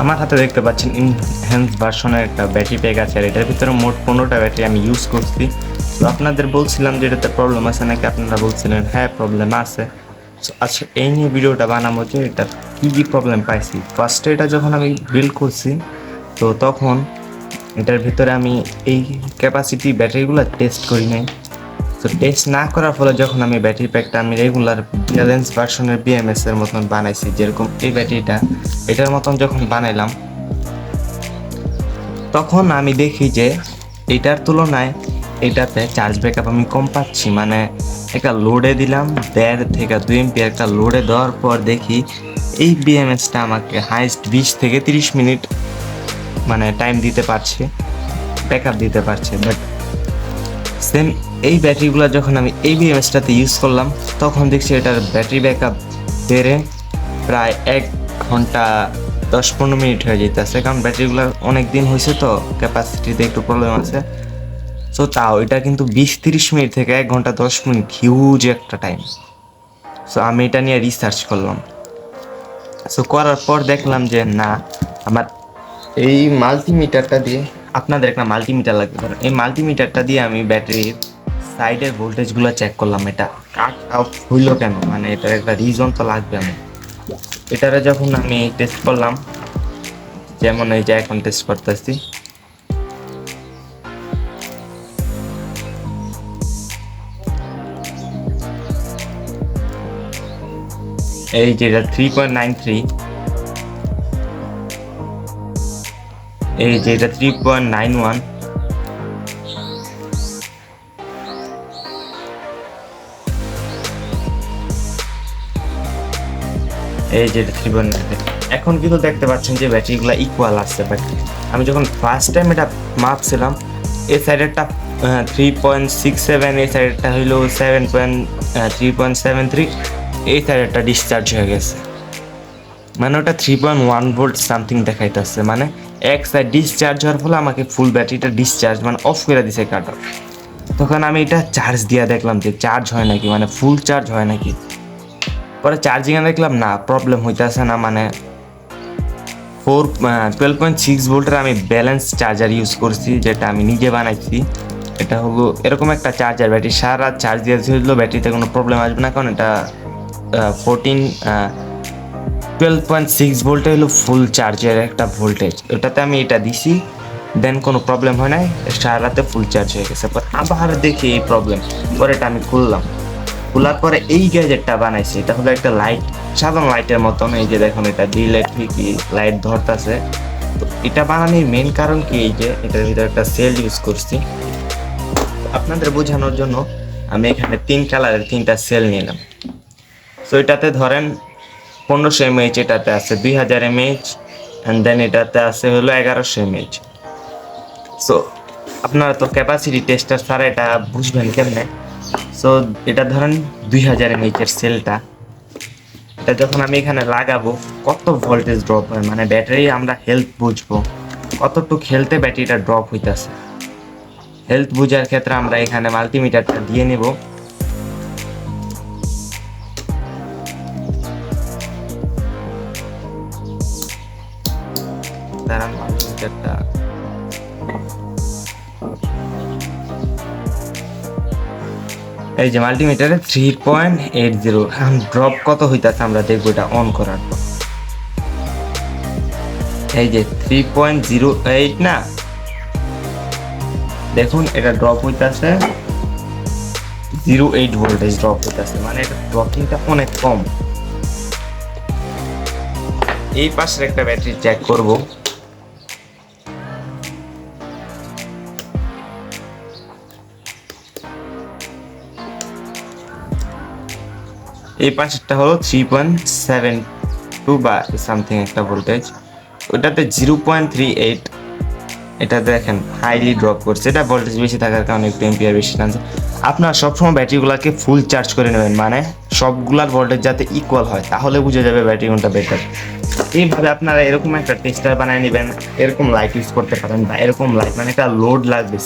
আমার হাতে দেখতে পাচ্ছেন ইনহ্যান্স ভার্সনের একটা ব্যাটারি প্যাক আছে, আর এটার ভিতরে মোট 15টা ব্যাটারি আমি ইউজ করছি। তো আপনাদের বলছিলাম যে এটাতে প্রবলেম আছে নাকি, আপনারা বলছিলেন হ্যাঁ প্রবলেম আছে। আচ্ছা, এই নিয়ে ভিডিওটা বানাবো যে এটা কী কী প্রবলেম পাইছি। ফার্স্টে এটা যখন আমি বিল্ড করছি, তো তখন এটার ভিতরে আমি এই ক্যাপাসিটি ব্যাটারিগুলো টেস্ট করি নাই। তো টেস্ট না করার ফলে যখন আমি ব্যাটারি প্যাকটা আমি রেগুলার ব্যালেন্স ভার্সনের বিএমএস এর মতন বানাইছি, যেরকম এই ব্যাটারিটা এটার মতন যখন বানাইলাম, তখন আমি দেখি যে এটার তুলনায় এটাতে চার্জ ব্যাকআপ আমি কম পাচ্ছি। মানে একটা লোডে দিলাম 1.5 থেকে 2 এমপিয়ার, একটা লোডে দেওয়ার পর দেখি এই বিএমএসটা আমাকে হাইস্ট 20 থেকে 30 মিনিট মানে টাইম দিতে পারছে, ব্যাকআপ দিতে পারছে। বাট সেম এই ব্যাটারিগুলো যখন আমি এই বিএমএসটাতে ইউজ করলাম, তখন দেখছি এটার ব্যাটারি ব্যাকআপ বেড়ে প্রায় 1 ঘন্টা 10-15 মিনিট হয়ে যেতেছে, কারণ ব্যাটারিগুলো অনেক দিন হয়েছে তো ক্যাপাসিটিতে একটু প্রবলেম আছে। সো তাও এটা কিন্তু 20-30 মিনিট থেকে 1 ঘন্টা 10 মিনিট হিউজ একটা টাইম। সো আমি এটা নিয়ে রিসার্চ করলাম। সো করার পর দেখলাম যে না, আমার এই মাল্টিমিটারটা দিয়ে, আপনাদের একটা মাল্টিমিটার লাগবে, কারণ এই মাল্টিমিটারটা দিয়ে আমি ব্যাটারির সাইডের ভোল্টেজগুলো চেক করলাম। এটা কাট অফ হইলো কেন, মানে এটার একটা রিজন তো লাগবে। আমি এটারে যখন আমি টেস্ট করলাম, যেমন এই যে এখন টেস্ট করতেছি, এই যে এটা 3.93, এই যে এটা 3.91, এই যে এটা 3.93। এখন কিন্তু দেখতে পাচ্ছেন যে ব্যাটারিগুলো ইকুয়াল আসছে। বাট আমি যখন ফার্স্ট টাইম এটা মাপছিলাম, এই সাইডেরটা 3.67, এই সাইডেরটা হইলো 3.73, এই সাইডেরটা ডিসচার্জ হয়ে গেছে। মানে ওটা 3.1 ভোল্ট সামথিং দেখাইতেছে। মানে এক সাইড ডিসচার্জ হওয়ার ফলে আমাকে ফুল ব্যাটারিটা ডিসচার্জ মানে অফ করে দিছে কাট অফ। তখন আমি এটা চার্জ দিয়ে দেখলাম যে চার্জ হয় নাকি, মানে ফুল চার্জ হয় নাকি। পরে চার্জিংয়ে দেখলাম না, প্রবলেম হইতেছে না। মানে 12.6 ভোল্টের আমি ব্যালেন্স চার্জার ইউজ করছি, যেটা আমি নিজে বানাইছি। এটা হলো এরকম একটা চার্জার, ব্যাটারি সারা রাত চার্জ দিয়ে দিলেও ব্যাটারিতে কোনো প্রবলেম আসবে না, কারণ এটা 12.6 ভোল্টে হলো ফুল চার্জের একটা ভোল্টেজ। ওটাতে আমি এটা দিছি, দেন কোনো প্রবলেম হয় নাই, সারা রাতে ফুল চার্জ হয়ে গেছে। পর আবার দেখি এই প্রবলেম, পরে এটা আমি খুললাম। খোলার পরে এই গ্যাজেটটা বানাইছে, এটা হলো একটা লাইট, সাধারণ লাইটের মতন। এই যে দেখুন এটা ইলেকট্রিক লাইট ধরতেছে। তো এটা বানানোর মেন কারণ কি, এই যে এটার ভিতরে একটা সেল ইউজ করছি। আপনাদের বোঝানোর জন্য আমি এখানে 3 কালারের 3টা সেল নিলাম। সো এটাতে ধরেন 1500 mAh, এটাতে আছে 2000 mAh, অ্যান্ড দেন এটাতে আছে হলো 1100 mAh। সো আপনারা তো ক্যাপাসিটি টেস্টার ছাড়া এটা বুঝবেন কেমনে। সো এটা ধরেন 2000 mAh এর সেলটা, এটা যখন আমি এখানে লাগাবো কত ভোল্টেজ ড্রপ হয়, মানে ব্যাটারি আমরা হেলথ বুঝবো কতটুকু হেলথে ব্যাটারিটা ড্রপ হইতেছে। হেলথ বোঝার ক্ষেত্রে আমরা এখানে মাল্টিমিটারটা দিয়ে নেব। মাল্টিমিটারটা এই যে মাল্টিমিটারে 3.80, এখন ড্রপ কত হইতাছে আমরা দেখবো এটা অন করার পর। এই যে 3.08 না, দেখুন এটা ড্রপ হইতাছে 0.8 ভোল্টেজ ড্রপ হইতাছে, মানে এটা ড্রপিংটা অনেক কম। এই পাশের একটা ব্যাটারি চেক করব। এই পাশেরটা হলো 3.72 বা সামথিং একটা ভোল্টেজ, ওটাতে 0.38। এটা দেখেন হাইলি ড্রপ করছে, এটা ভোল্টেজ বেশি থাকার কারণে একটু এম্পিয়ার বেশি টানছে। আপনারা সবসময় ব্যাটারিগুলোকে ফুল চার্জ করে নেবেন, মানে সবগুলার ভোল্টেজ যাতে ইকুয়াল হয়, তাহলে বুঝে যাবে ব্যাটারি কোনটা বেটার। এইভাবে আপনারা এরকম একটা টেস্টার বানিয়ে নেবেন, এরকম লাইট ইউজ করতে পারেন, বা এরকম লাইট মানে একটা লোড লাগবে,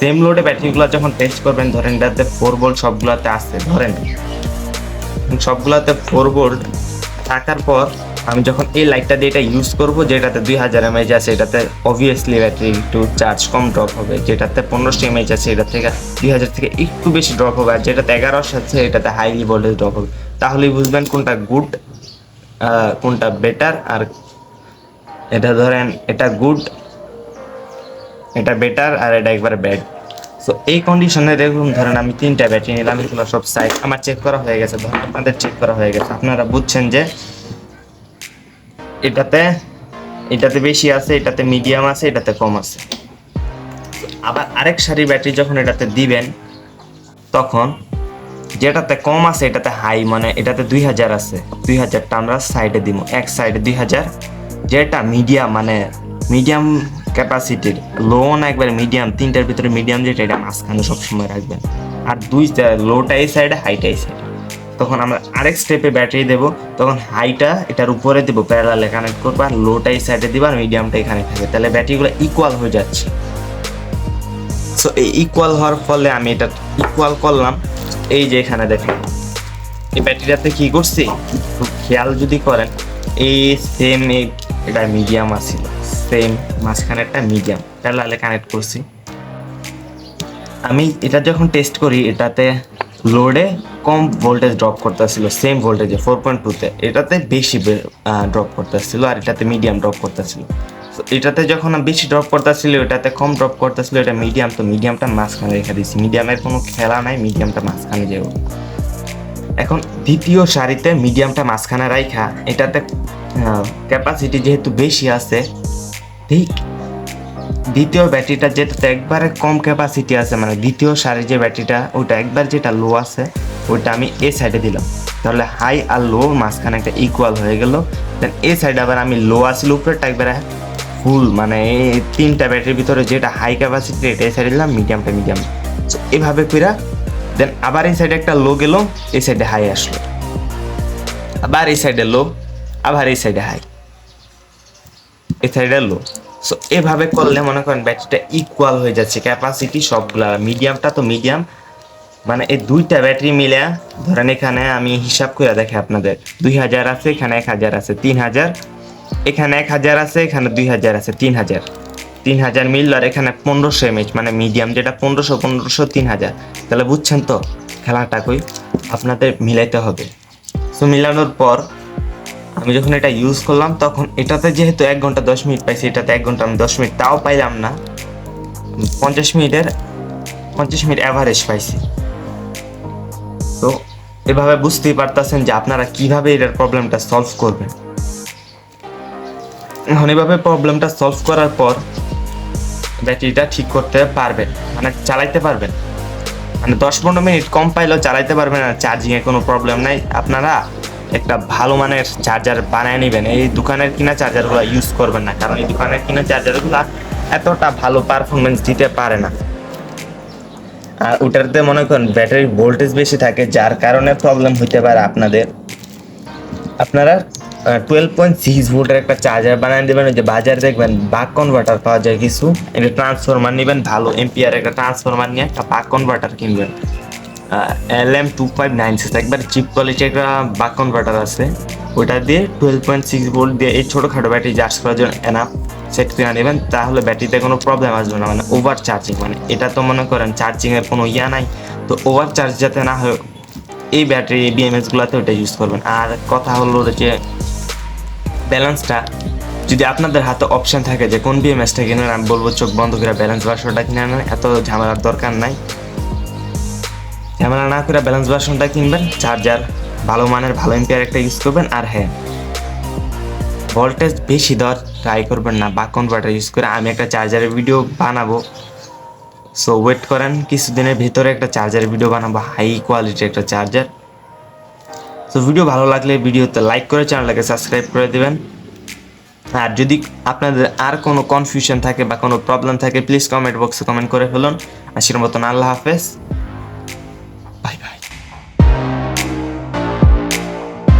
সেম লোডে ব্যাটারিগুলো যখন টেস্ট করবেন, ধরেন এটাতে 4 ভোল্ট সবগুলোতে আসছে, ধরেন সবগুলোতে 4 ভোল্ট থাকার পর আমি যখন এই লাইটটা দিয়ে এটা ইউজ করব, যেটাতে 2000 mAh আছে এটাতে অবভিয়াসলি ব্যাটারি একটু চার্জ কম ড্রপ হবে, যেটাতে 1500 mAh আছে এটা থেকে 2000 থেকে একটু বেশি ড্রপ হবে, আর যেটাতে 1100 আছে এটাতে হাইলি ভোল্টেজ ড্রপ হবে। তাহলেই বুঝবেন কোনটা গুড, কোনটা বেটার। আর এটা ধরেন এটা গুড, এটা বেটার, আর এটা একবারে ব্যাড। সো এই কন্ডিশনে দেখুন, ধরেন আমি 3টা ব্যাটারি নিলাম, এগুলো সব সাইজ আমার চেক করা হয়ে গেছে, ধরেন আপনাদের চেক করা হয়ে গেছে, আপনারা বুঝছেন যে এটাতে বেশি আছে, এটাতে মিডিয়াম আছে, এটাতে কম আছে। আবার আরেক সারি ব্যাটারি যখন এটাতে দিবেন, তখন যেটাতে কম আছে এটাতে হাই, মানে এটাতে 2000 আছে, 2000টা আমরা সাইডে দিব, এক সাইডে 2000। যেটা মিডিয়াম, মানে মিডিয়াম ক্যাপাসিটির, লো না একবারে মিডিয়াম, 3টার ভিতরে মিডিয়াম যেটা, এটা মাঝখানে সবসময় রাখবেন। আর লোটা এই সাইডে, হাইটা এই সাইডে। তখন আমরা আরেক স্টেপে ব্যাটারি দেবো, তখন হাইটা এটার উপরে দেবো, প্যারালালে কানেক্ট করবো, আর লোটা এই সাইডে দিবা, আর মিডিয়ামটা এখানে থাকবে, তাহলে ব্যাটারিগুলো ইকুয়াল হয়ে যাচ্ছে। সো এই ইকুয়াল হওয়ার ফলে আমি এটা ইকুয়াল করলাম। এই যে এখানে দেখেন এই ব্যাটারিটাতে কি করছি, খেয়াল যদি করেন, এই সেম এটা মিডিয়াম আছিল, সেম মাঝখানে একটা মিডিয়াম প্যারালালে কানেক্ট করছি। আমি এটা যখন টেস্ট করি, এটাতে লোডে কম ভোল্টেজ ড্রপ করতেছিল, সেম ভোল্টেজে 4.2-তে, এটাতে বেশি ড্রপ করতেছিল, আর এটাতে মিডিয়াম ড্রপ করতেছিল। তো এটাতে যখন বেশি ড্রপ করতেছিল, এটাতে কম ড্রপ করতেছিল, এটা মিডিয়াম, তো মিডিয়ামটা মাঝখানে রেখে দিয়েছি, মিডিয়ামের কোনো খেলা নাই, মিডিয়ামটা মাঝখানে যাবো। এখন দ্বিতীয় সারিতে মিডিয়ামটা মাঝখানে রাইখা, এটাতে ক্যাপাসিটি যেহেতু বেশি আছে, ঠিক দ্বিতীয় ব্যাটারিটা যেটাতে একবারে কম ক্যাপাসিটি আছে, মানে দ্বিতীয় সারি যে ব্যাটারিটা, ওইটা একবার যেটা লো আছে, ওইটা আমি এ সাইডে দিলাম, তাহলে হাই আর লো মাঝখানে একটা ইকুয়াল হয়ে গেল। দেন এ সাইডে আবার আমি লো আসিল উপরেটা একবারে ফুল, মানে এই 3টা ব্যাটারির ভিতরে যেটা হাই ক্যাপাসিটি, এটা এই সাইডে দিলাম, মিডিয়াম। সো এভাবে কইরা দেন আবার এই সাইডে একটা লো গেল, এই সাইডে হাই আসলো, আবার এই সাইডে লো, আবার এই সাইডে হাই, এই সাইডে লো। সো এভাবে করলে মনে করেন ব্যাটারিটা ইকুয়াল হয়ে যাচ্ছে, ক্যাপাসিটি সবগুলা। মিডিয়ামটা তো মিডিয়াম, মানে এই 2টা ব্যাটারি মিলে, ধরেন এখানে আমি হিসাব করে দেখি আপনাদের, 2000 আছে, এখানে 1000 আছে, 3000, এখানে 1000 আছে, এখানে 2000 আছে, 3000 মিলল, আর এখানে 1500 mAh, মানে মিডিয়াম যেটা 1500, 3000। তাহলে বুঝছেন তো খেলাটা কই, আপনাদের মিলাইতে হবে। সো মিলানোর পর আমি যখন এটা ইউজ করলাম, তখন এটাতে যেহেতু 1 ঘন্টা 10 মিনিট পাইছি, এটাতে 1 ঘন্টা আমি 10 মিনিট তাও পাইলাম না, 50 মিনিট অ্যাভারেজ পাইছি। তো এভাবে বুঝতেই পারতেছেন যে আপনারা কিভাবে এটার প্রবলেমটা সলভ করবেন। এখন এভাবে প্রবলেমটা সলভ করার পর ব্যাটারিটা ঠিক করতে পারবেন, মানে চালাইতে পারবেন, মানে 10-15 মিনিট কম পাইলেও চালাইতে পারবেন, আর চার্জিংয়ে কোনো প্রবলেম নাই। আপনারা একটা ভালো মানের চার্জার বানিয়ে নেবেন, এই দোকানের কিনা চার্জারগুলো ইউজ করবেন না, কারণ এই দোকানের কিনা চার্জারগুলো এতটা ভালো পারফরমেন্স দিতে পারে না, আর ওটাতে মনে করেন ব্যাটারির ভোল্টেজ বেশি থাকে, যার কারণে প্রবলেম হইতে পারে আপনাদের। আপনারা 12.6 ভোল্টের একটা চার্জার বানিয়ে দেবেন, ওই যে বাজারে দেখবেন বাক কনভার্টার পাওয়া যায় কিছু, একটা ট্রান্সফরমার নেবেন, ভালো এম্পিয়ার একটা ট্রান্সফরমার নিয়ে একটা বাক কনভার্টার কিনবেন, LM2596 একবার চিপ কোয়ালিটি একটা বাক কনভার্টার আছে, ওটা দিয়ে 12.6 ভোল্ট দিয়ে এই ছোটোখাটো ব্যাটারি চার্জ করার জন্য এনাফ সেট করে নেবেন, তাহলে ব্যাটারিতে কোনো প্রবলেম আসবে না। মানে ওভার চার্জিং, মানে এটা তো মনে করেন চার্জিংয়ের কোনো নাই, তো ওভার চার্জ যাতে না হয় এই ব্যাটারি বিএমএসগুলোতে ওটা ইউজ করবেন। আর কথা হলো যে ব্যালেন্সটা, যদি আপনাদের হাতে অপশান থাকে যে কোন বিএমএসটা কিনবেন, আমি বলবো চোখ বন্ধ করে ব্যালেন্স ভার্সনটা কিনে নেন, এত ঝামেলার দরকার নাই, ঝামেলা না করে ব্যালেন্স ভার্সনটা কিনবেন, চার্জার ভালো মানের ভালো এম্পিয়ার একটা ইউজ করবেন। আর হ্যাঁ, ভোল্টেজ বেশি দেওয়ার ট্রাই করবেন না, বাক কনভার্টার ইউজ করে আমি একটা চার্জারের ভিডিও বানাবো, সো ওয়েট করেন, কিছুদিনের ভিতরে একটা চার্জারের ভিডিও বানাবো, হাই কোয়ালিটির একটা চার্জার। সো ভিডিও ভালো লাগলে ভিডিওতে লাইক করে চ্যানেলটাকে সাবস্ক্রাইব করে দেবেন। আর যদি আপনাদের আর কোনো কনফিউশন থাকে বা কোনো প্রবলেম থাকে, প্লিজ কমেন্ট বক্সে কমেন্ট করে ফেলুন। আজকের মতন আল্লাহ হাফেজ।